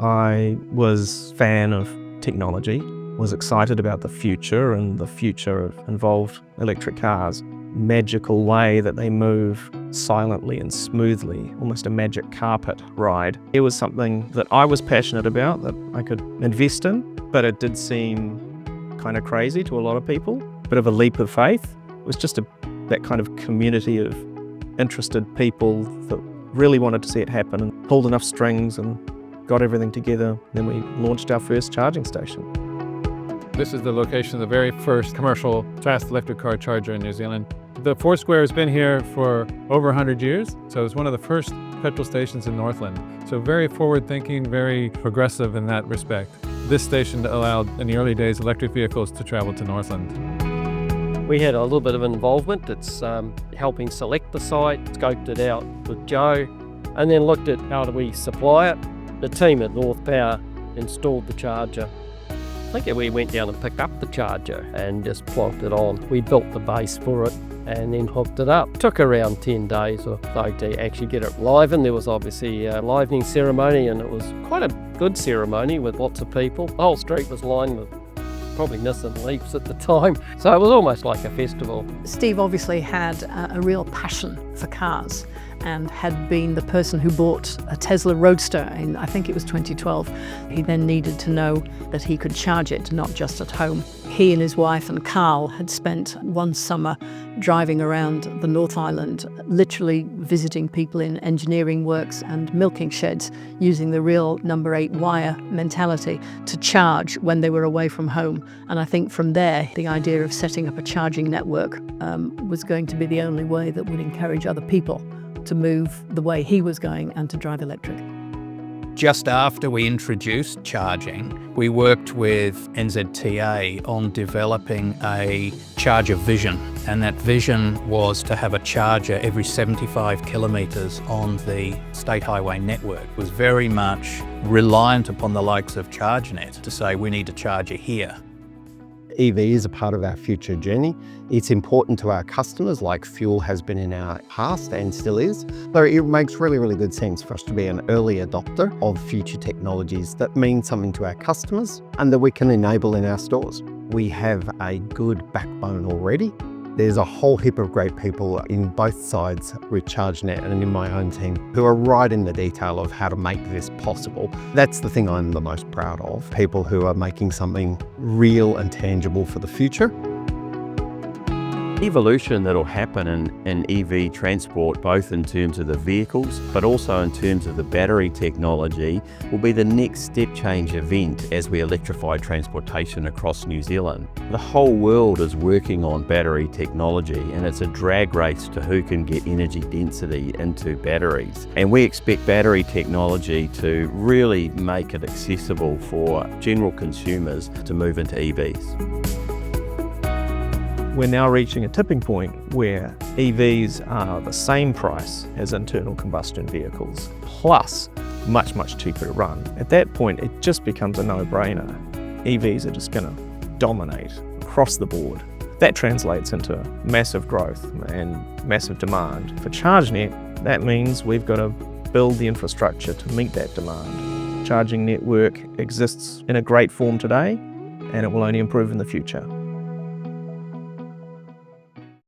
I was a fan of technology, was excited about the future and the future of involved electric cars. Magical way that they move silently and smoothly, almost a magic carpet ride. It was something that I was passionate about, that I could invest in, but it did seem kind of crazy to a lot of people. Bit of a leap of faith. It was just that kind of community of interested people that really wanted to see it happen and pulled enough strings and got everything together. Then we launched our first charging station. This is the location of the very first commercial fast electric car charger in New Zealand. The Foursquare has been here for over 100 years, so it's one of the first petrol stations in Northland. So very forward-thinking, very progressive in that respect. This station allowed, in the early days, electric vehicles to travel to Northland. We had a little bit of involvement. It's helping select the site, scoped it out with Joe, and then looked at how do we supply it. The team at North Power installed the charger. I think we went down and picked up the charger and just plonked it on. We built the base for it and then hooked it up. Took around 10 days or so to actually get it live, and there was obviously a livening ceremony, and it was quite a good ceremony with lots of people. The whole street was lined with probably Nissan Leafs at the time, so it was almost like a festival. Steve obviously had a real passion for cars and had been the person who bought a Tesla Roadster in, I think it was 2012. He then needed to know that he could charge it, not just at home. He and his wife and Carl had spent one summer driving around the North Island, literally visiting people in engineering works and milking sheds, using the real number 8 wire mentality to charge when they were away from home. And I think from there, the idea of setting up a charging network was going to be the only way that would encourage other people to move the way he was going and to drive electric. Just after we introduced charging, we worked with NZTA on developing a charger vision. And that vision was to have a charger every 75 kilometres on the state highway network. It was very much reliant upon the likes of ChargeNet to say we need a charger here. EV is a part of our future journey. It's important to our customers, like fuel has been in our past and still is. So it makes really, really good sense for us to be an early adopter of future technologies that mean something to our customers and that we can enable in our stores. We have a good backbone already. There's a whole heap of great people in both sides with ChargeNet and in my own team who are right in the detail of how to make this possible. That's the thing I'm the most proud of, people who are making something real and tangible for the future. Evolution that'll happen in EV transport, both in terms of the vehicles, but also in terms of the battery technology, will be the next step change event as we electrify transportation across New Zealand. The whole world is working on battery technology, and it's a drag race to who can get energy density into batteries. And we expect battery technology to really make it accessible for general consumers to move into EVs. We're now reaching a tipping point where EVs are the same price as internal combustion vehicles, plus much, much cheaper to run. At that point, it just becomes a no-brainer. EVs are just going to dominate across the board. That translates into massive growth and massive demand. For ChargeNet, that means we've got to build the infrastructure to meet that demand. Charging network exists in a great form today, and it will only improve in the future.